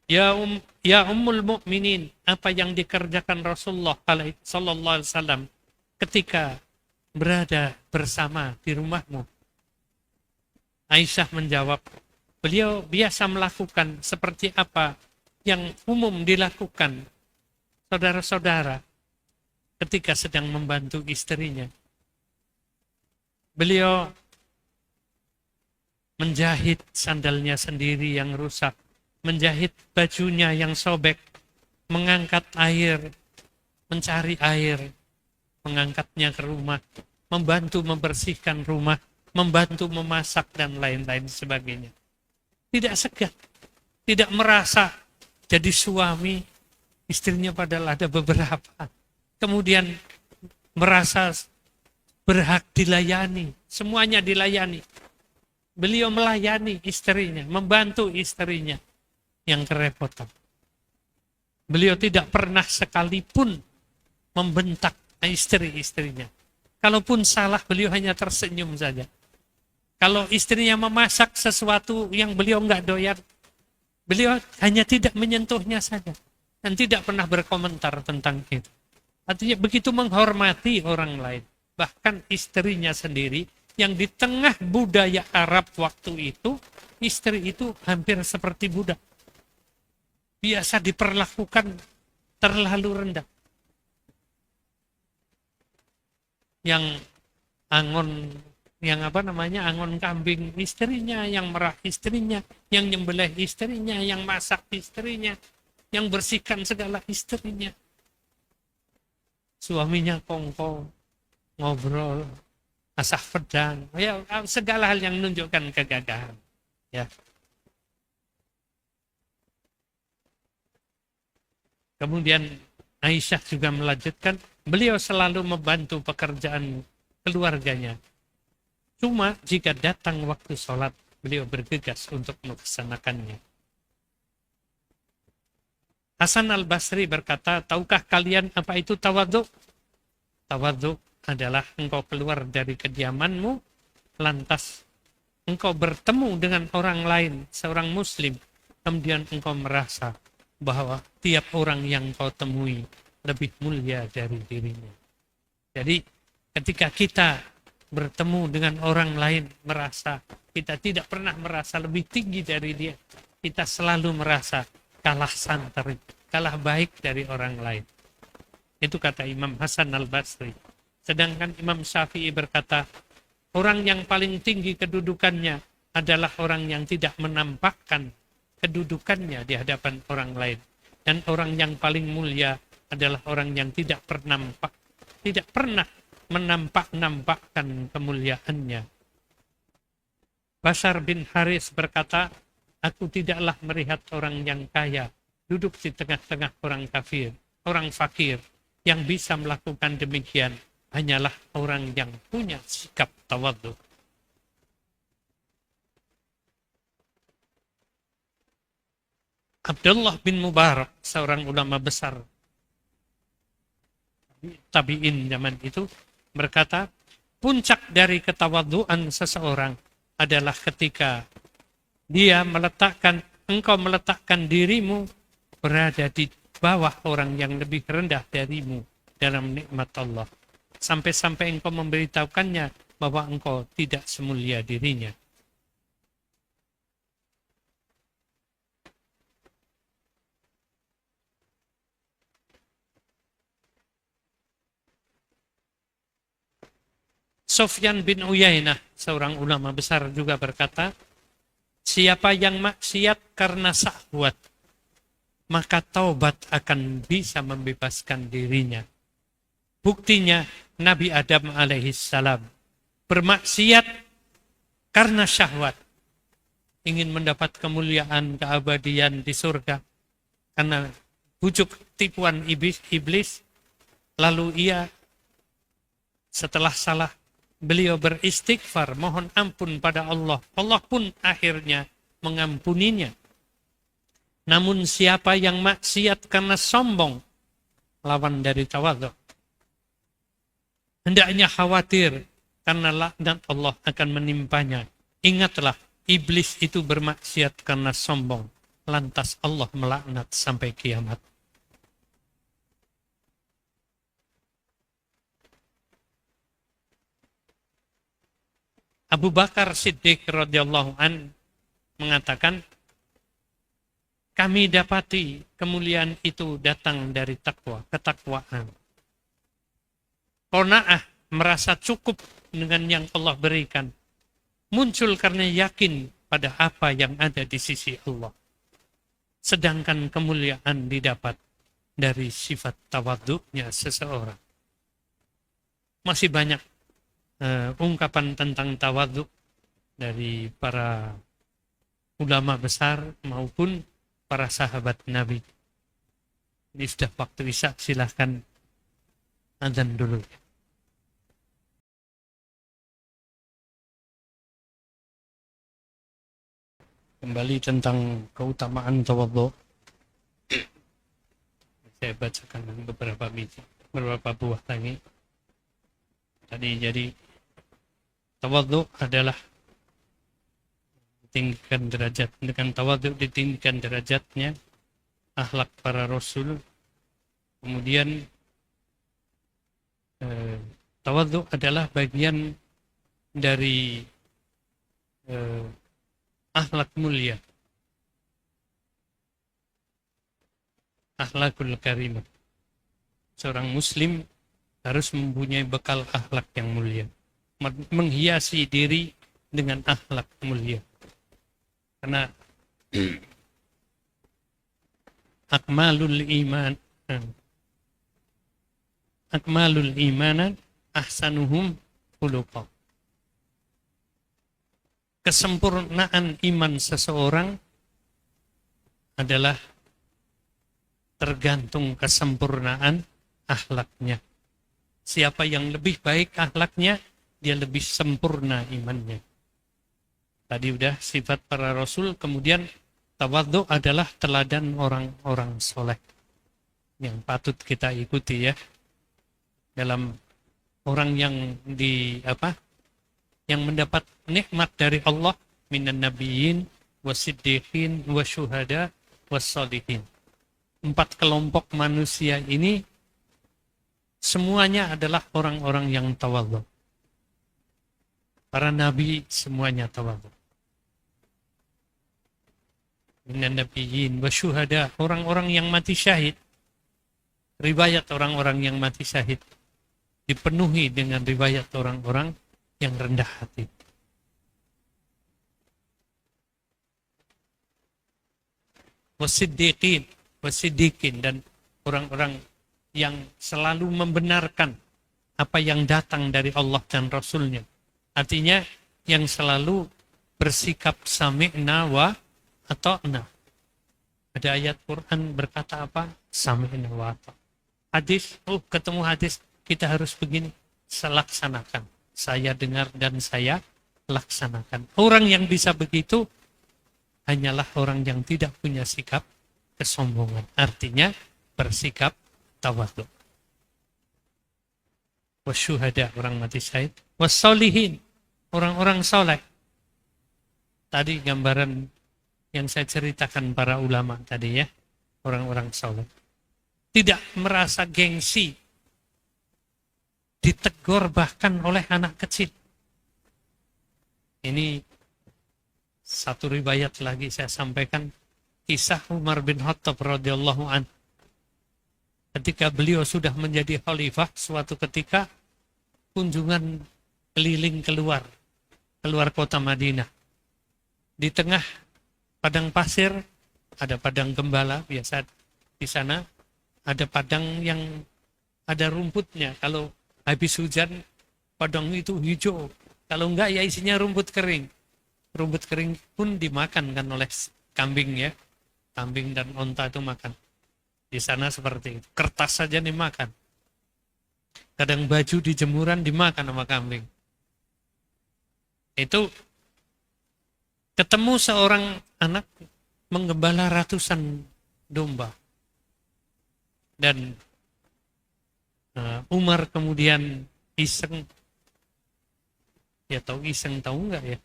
Speaker 1: ya ummul mukminin, apa yang dikerjakan Rasulullah sallallahu alaihi wasallam ketika berada bersama di rumahmu? Aisyah menjawab, beliau biasa melakukan seperti apa yang umum dilakukan saudara-saudara ketika sedang membantu istrinya. Beliau menjahit sandalnya sendiri yang rusak, menjahit bajunya yang sobek, mengangkat air, mencari air, mengangkatnya ke rumah, membantu membersihkan rumah, membantu memasak, dan lain-lain sebagainya. Tidak segan, tidak merasa jadi suami istrinya padahal ada beberapa. Kemudian merasa berhak dilayani, semuanya dilayani. Beliau melayani istrinya, membantu istrinya yang kerepotan. Beliau tidak pernah sekalipun membentak istri-istrinya. Kalaupun salah, beliau hanya tersenyum saja. Kalau istrinya memasak sesuatu yang beliau nggak doyan, beliau hanya tidak menyentuhnya saja. Dan tidak pernah berkomentar tentang itu. Artinya begitu menghormati orang lain. Bahkan istrinya sendiri, yang di tengah budaya Arab waktu itu, istri itu hampir seperti budak. Biasa diperlakukan terlalu rendah. Yang angon kambing istrinya, yang merah istrinya, yang nyembelih istrinya, yang masak istrinya, yang bersihkan segala istrinya. Suaminya kongko, ngobrol, asah pedang, ya segala hal yang menunjukkan kegagahan. Ya. Kemudian Aisyah juga melanjutkan, beliau selalu membantu pekerjaan keluarganya. Cuma jika datang waktu sholat, beliau bergegas untuk melaksanakannya. Hasan al-Basri berkata, tahukah kalian apa itu tawadhu? Tawadhu adalah engkau keluar dari kediamanmu, lantas engkau bertemu dengan orang lain, seorang muslim, kemudian engkau merasa bahwa tiap orang yang kau temui lebih mulia dari dirinya. Jadi ketika kita bertemu dengan orang lain, merasa kita tidak pernah merasa lebih tinggi dari dia. Kita selalu merasa kalah santer, kalah baik dari orang lain. Itu kata Imam Hasan al-Basri. Sedangkan Imam Syafi'i berkata, orang yang paling tinggi kedudukannya adalah orang yang tidak menampakkan kedudukannya di hadapan orang lain. Dan orang yang paling mulia adalah orang yang tidak pernah menampak-nampakkan kemuliaannya. Bashar bin Haris berkata, aku tidaklah melihat orang yang kaya duduk di tengah-tengah orang kafir, orang fakir, yang bisa melakukan demikian hanyalah orang yang punya sikap tawadhu. Abdullah bin Mubarak, seorang ulama besar tabi'in zaman itu, berkata, puncak dari ketawadhuan seseorang adalah ketika Engkau meletakkan dirimu berada di bawah orang yang lebih rendah darimu dalam nikmat Allah. Sampai-sampai engkau memberitahukannya bahwa engkau tidak semulia dirinya. Sufyan bin Uyainah, seorang ulama besar juga berkata, siapa yang maksiat karena syahwat, maka taubat akan bisa membebaskan dirinya. Buktinya Nabi Adam alaihissalam bermaksiat karena syahwat, ingin mendapat kemuliaan, keabadian di surga, karena bujuk tipuan iblis, lalu ia setelah salah, beliau beristighfar, mohon ampun pada Allah. Allah pun akhirnya mengampuninya. Namun siapa yang maksiat karena sombong, lawan dari tawadhu, hendaknya khawatir karena laknat Allah akan menimpanya. Ingatlah, iblis itu bermaksiat karena sombong, lantas Allah melaknat sampai kiamat. Abu Bakar Siddiq radhiyallahu an mengatakan, kami dapati kemuliaan itu datang dari takwa, ketakwaan. Qanaah, merasa cukup dengan yang Allah berikan, muncul karena yakin pada apa yang ada di sisi Allah. Sedangkan kemuliaan didapat dari sifat tawadhu'nya seseorang. Masih banyak ungkapan tentang tawadhu dari para ulama besar maupun para sahabat Nabi. Ini sudah waktu isya, silahkan adzan dulu. Kembali tentang keutamaan tawadhu. Saya bacakan beberapa buah lagi. Tadi jadi tawadhu adalah tinggikan derajat. Dengan tawadhu ditinggikan derajatnya akhlak para rasul. Kemudian tawadhu adalah bagian dari akhlak mulia, akhlakul karimah. Seorang muslim harus mempunyai bekal akhlak yang mulia, menghiasi diri dengan akhlak mulia. Karena akmalul iman ahsanuhum khuluqa. Kesempurnaan iman seseorang adalah tergantung kesempurnaan akhlaknya. Siapa yang lebih baik akhlaknya, dia lebih sempurna imannya. Tadi udah sifat para rasul, kemudian tawadhu adalah teladan orang-orang soleh yang patut kita ikuti ya. Dalam orang yang yang mendapat nikmat dari Allah, minan nabiyyin wasiddiqin wasyuhada wassalihin. 4 kelompok manusia ini semuanya adalah orang-orang yang tawadhu. Para nabi semuanya tawadhu. Minan nabiyyin wasyuhada, orang-orang yang mati syahid. Riwayat orang-orang yang mati syahid dipenuhi dengan riwayat orang-orang yang rendah hati. Wasiddiqin, dan orang-orang yang selalu membenarkan apa yang datang dari Allah dan Rasulnya. Artinya yang selalu bersikap sami'na wa ata'na. Ada ayat Quran berkata apa? Sami'na wa ata'na. Hadis, ketemu hadis, kita harus begini, selaksanakan. Saya dengar dan saya laksanakan. Orang yang bisa begitu hanyalah orang yang tidak punya sikap kesombongan. Artinya bersikap tawadhu. Wasyuhada, orang mati syahid. Wassolihin, orang-orang soleh. Tadi gambaran yang saya ceritakan para ulama tadi ya, orang-orang soleh. Tidak merasa gengsi, ditegur bahkan oleh anak kecil. Ini satu riwayat lagi saya sampaikan, kisah Umar bin Khattab radhiyallahu an. Ketika beliau sudah menjadi khalifah, suatu ketika kunjungan keliling keluar kota Madinah. Di tengah padang pasir ada padang gembala, biasa di sana ada padang yang ada rumputnya. Kalau habis hujan padang itu hijau, kalau enggak ya isinya rumput kering. Rumput kering pun dimakan kan oleh kambing ya. Kambing dan onta itu makan. Di sana seperti itu. Kertas saja dimakan. Kadang baju di jemuran dimakan sama kambing. Itu ketemu seorang anak menggembala ratusan domba. Dan Umar kemudian iseng. Ya tahu iseng, tahu enggak ya?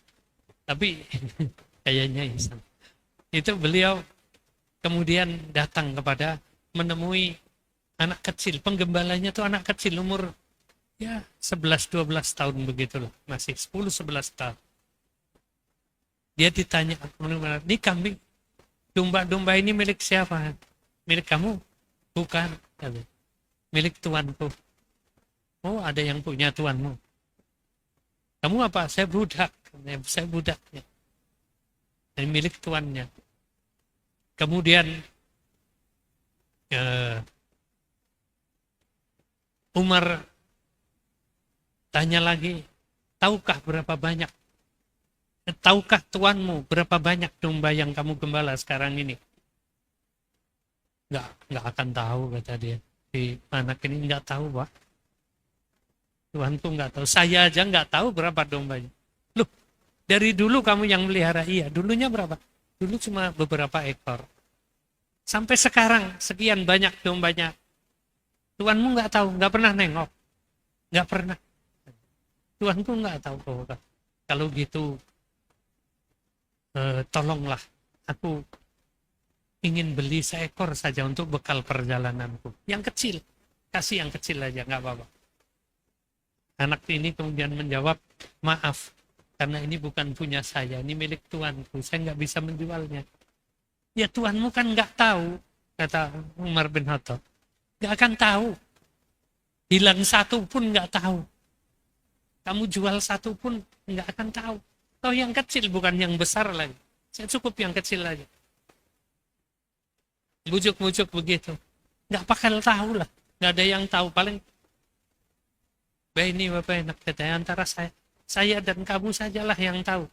Speaker 1: Tapi kayaknya iseng. Itu beliau kemudian datang menemui anak kecil. Penggembalanya tuh anak kecil umur ya 11-12 tahun begitulah. Masih 10-11 tahun. Dia ditanya, ini kambing, domba-domba ini milik siapa? Milik kamu? Bukan. Milik tuanku. Oh, ada yang punya tuanmu. Kamu apa? Saya budak. Saya budaknya. Dan milik tuannya. Kemudian Umar tanya lagi, tahukah berapa banyak? Tahukah tuanmu berapa banyak domba yang kamu gembala sekarang ini? Nggak akan tahu, kata dia. Si anak ini nggak tahu, Pak. Tuanku nggak tahu. Saya aja nggak tahu berapa dombanya. Loh, dari dulu kamu yang melihara? Iya, dulunya berapa? Dulu cuma beberapa ekor. Sampai sekarang sekian banyak dombanya. Tuanmu nggak tahu, nggak pernah nengok, nggak pernah. Tuanku nggak tahu. Oh, kalau gitu, tolonglah, aku ingin beli seekor saja untuk bekal perjalananku. Yang kecil, kasih yang kecil aja, nggak apa-apa. Anak ini kemudian menjawab, maaf, karena ini bukan punya saya, ini milik tuanku, saya nggak bisa menjualnya. Ya tuanmu kan nggak tahu, kata Umar bin Khattab. Nggak akan tahu. Hilang satu pun nggak tahu. Kamu jual satu pun nggak akan tahu. Tahu yang kecil, bukan yang besar lagi. Saya cukup yang kecil aja. Bujuk-bujuk begitu. Nggak bakal tahu lah. Nggak ada yang tahu. Paling, ini Bapak enak katanya, antara saya dan kamu sajalah yang tahu.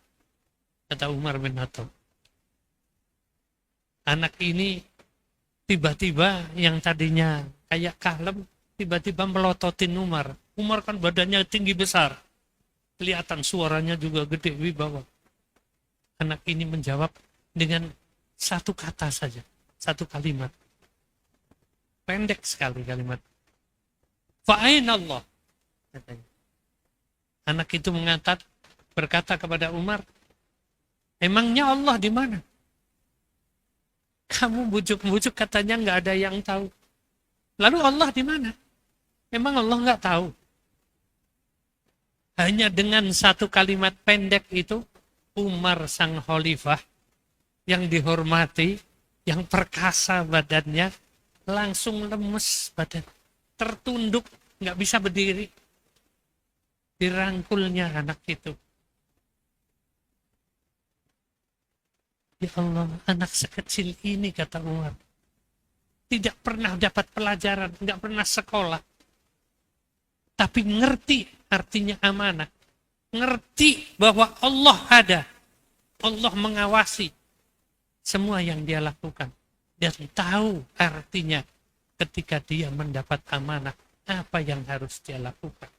Speaker 1: Kata Umar bin Khattab. Anak ini tiba-tiba yang tadinya kayak kalem, tiba-tiba melototin Umar. Umar kan badannya tinggi besar. Kelihatan suaranya juga gede, wibawa. Anak ini menjawab dengan satu kata saja. Satu kalimat. Pendek sekali kalimat. Fa'ain Allah. Katanya. Anak itu berkata kepada Umar, emangnya Allah di mana? Kamu bujuk-bujuk katanya nggak ada yang tahu. Lalu Allah di mana? Emang Allah nggak tahu? Hanya dengan satu kalimat pendek itu, Umar sang khalifah yang dihormati, yang perkasa badannya, langsung lemes badan, tertunduk, nggak bisa berdiri. Dirangkulnya anak itu. Ya Allah, anak sekecil ini, kata Umar, tidak pernah dapat pelajaran, nggak pernah sekolah, tapi ngerti artinya amanah, ngerti bahwa Allah ada, Allah mengawasi semua yang dia lakukan, dan tahu artinya ketika dia mendapat amanah apa yang harus dia lakukan.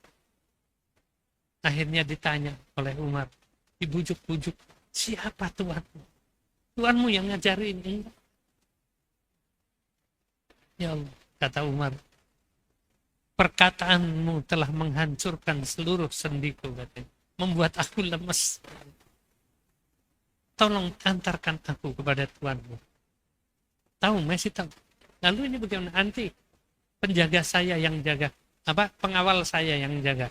Speaker 1: Akhirnya ditanya oleh Umar, dibujuk-bujuk, siapa Tuhanmu? Tuhanmu yang ngajarin ini. Ya Allah, kata Umar, perkataanmu telah menghancurkan seluruh sendiku, katanya. Membuat aku lemes. tolong antarkan aku kepada tuanmu. Tahu, masih tahu. Lalu ini bagaimana? Nanti penjaga saya yang jaga, pengawal saya yang jaga.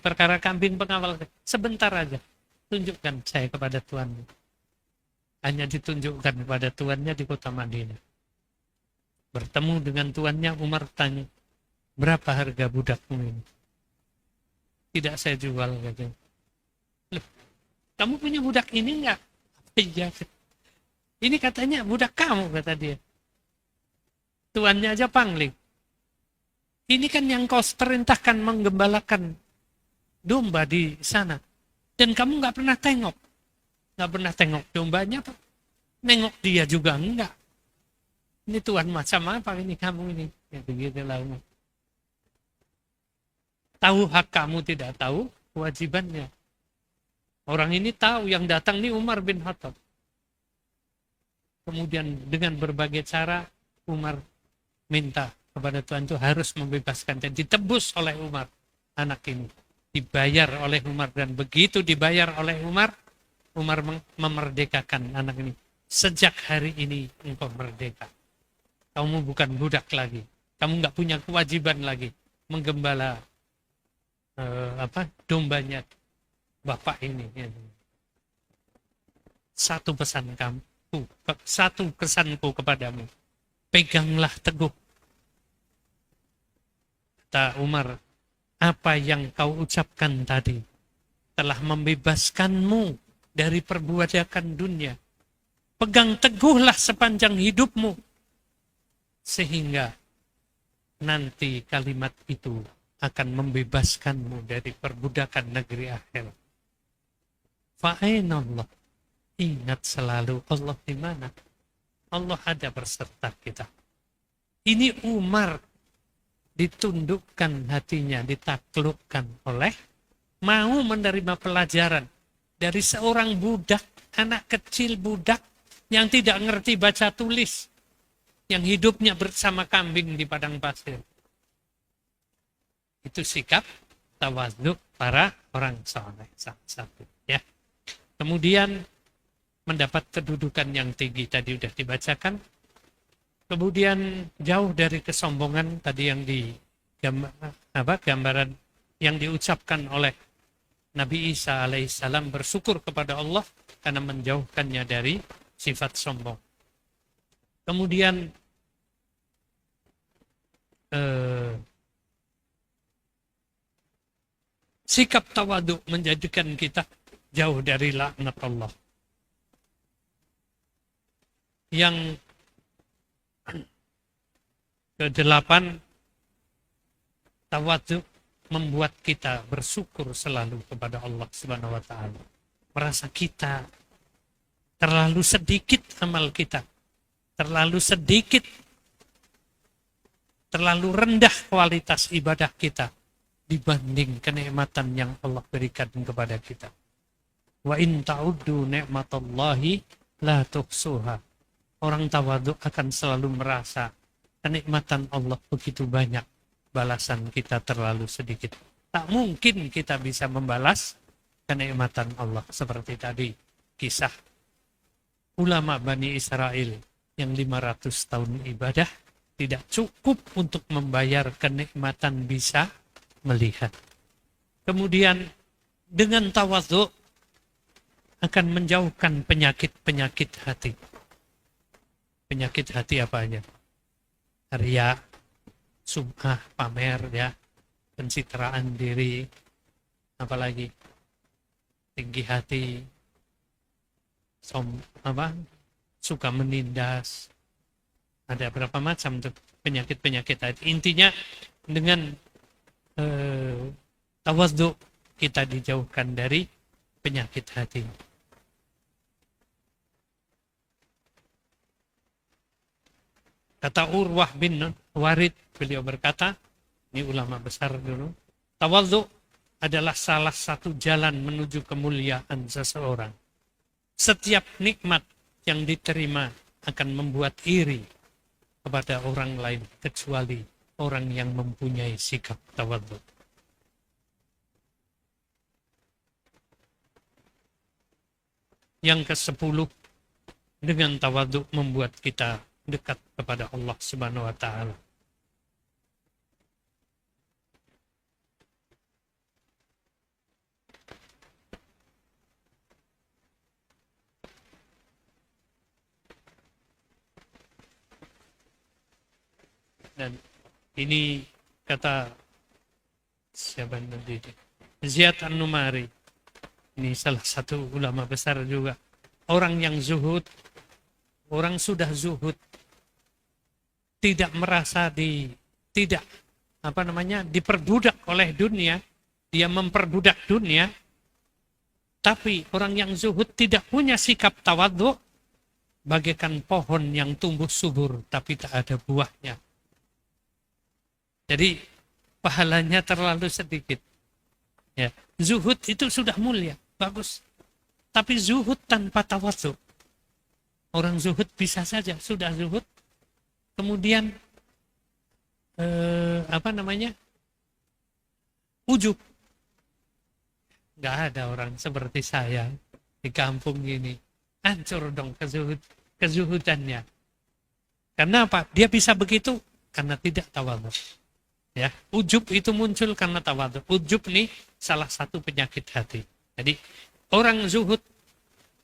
Speaker 1: Perkara kambing pengawal saya. Sebentar aja, tunjukkan saya kepada tuanmu. Hanya ditunjukkan kepada tuannya di kota Madinah. Bertemu dengan tuannya, Umar tanya, berapa harga budakmu ini? Tidak saya jual, katanya. Loh, kamu punya budak ini enggak? Iya. Ini katanya budak kamu, kata dia. Tuannya aja pangling. Ini kan yang kau perintahkan menggembalakan domba di sana. Dan kamu nggak pernah tengok. Nggak pernah tengok dombanya, Pak. Nengok dia juga enggak. Ini Tuhan macam apa ini kamu ini? Ya begitulah. Tahu hak kamu, tidak tahu kewajibannya. Orang ini tahu, yang datang ini Umar bin Khattab. Kemudian dengan berbagai cara Umar minta kepada Tuhan itu harus membebaskan, dan ditebus oleh Umar anak ini, dibayar oleh Umar, dan begitu dibayar oleh Umar, Umar memerdekakan anak ini. Sejak hari ini engkau merdeka, kamu bukan budak lagi, kamu nggak punya kewajiban lagi menggembala dombanya bapak ini. Satu pesan kamu, satu pesanku kepadamu, peganglah teguh. Kata Umar, apa yang kau ucapkan tadi telah membebaskanmu dari perbudakan dunia. Pegang teguhlah sepanjang hidupmu, sehingga nanti kalimat itu akan membebaskanmu dari perbudakan negeri akhirat. Fa'ainallah. Ingat selalu Allah di mana? Allah ada berserta kita. Ini Umar ditundukkan hatinya, ditaklukkan oleh mau menerima pelajaran dari seorang budak, anak kecil budak yang tidak ngerti baca tulis, yang hidupnya bersama kambing di padang pasir. Itu sikap tawadhu para orang saleh satu. Ya. Kemudian mendapat kedudukan yang tinggi tadi sudah dibacakan. Kemudian jauh dari kesombongan tadi yang gambaran yang diucapkan oleh Nabi Isa alaihissalam, bersyukur kepada Allah karena menjauhkannya dari sifat sombong. Kemudian sikap tawadhu menjadikan kita jauh dari laknat Allah. Yang ke-8, tawadhu membuat kita bersyukur selalu kepada Allah Subhanahu wa taala. Merasa kita terlalu sedikit amal kita, terlalu sedikit, terlalu rendah kualitas ibadah kita dibanding kenikmatan yang Allah berikan kepada kita. Wa in ta'uddu ni'matallahi la tuhsuha. Orang tawadhu akan selalu merasa kenikmatan Allah begitu banyak, balasan kita terlalu sedikit. Tak mungkin kita bisa membalas kenikmatan Allah. Seperti tadi kisah ulama Bani Israel yang 500 tahun ibadah tidak cukup untuk membayar kenikmatan bisa melihat. Kemudian dengan tawadhu akan menjauhkan penyakit-penyakit hati. Penyakit hati apa aja? Riya, sum'ah, pamer, ya, pencitraan diri, apalagi tinggi hati, suka menindas. Ada berapa macam tuh penyakit-penyakit hati. Intinya dengan tawadhu kita dijauhkan dari penyakit hati. Kata Urwah bin Warid, beliau berkata, ini ulama besar dulu, tawadhu adalah salah satu jalan menuju kemuliaan seseorang. Setiap nikmat yang diterima akan membuat iri kepada orang lain, kecuali orang yang mempunyai sikap tawadhu. Yang ke-10, dengan tawadhu membuat kita dekat kepada Allah Subhanahu wa taala. Dan ini kata siapa nanti? Ziyad An-Numari. Ini salah satu ulama besar juga. Orang yang zuhud, orang sudah zuhud, tidak merasa diperbudak oleh dunia, dia memperbudak dunia, tapi orang yang zuhud tidak punya sikap tawadhu, bagaikan pohon yang tumbuh subur tapi tak ada buahnya. Jadi pahalanya terlalu sedikit. Ya, zuhud itu sudah mulia, bagus. Tapi zuhud tanpa tawadhu. Orang zuhud bisa saja sudah zuhud, kemudian ujub. Nggak ada orang seperti saya di kampung ini. Hancur dong kezuhudannya. Karena apa? Dia bisa begitu karena tidak tawadhu. Ya, ujub itu muncul karena tawadhu. Ujub nih salah satu penyakit hati. Jadi orang zuhud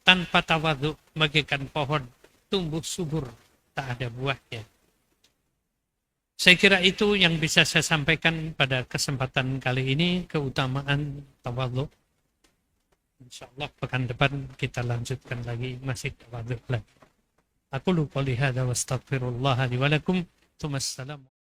Speaker 1: tanpa tawadhu bagaikan pohon tumbuh subur tak ada buahnya. Saya kira itu yang bisa saya sampaikan pada kesempatan kali ini, keutamaan tawadhu. Insyaallah pekan depan kita lanjutkan lagi masih tawadhu lagi. Aku qouli hadza wa astaghfirullah li wa lakum. Assalamualaikum.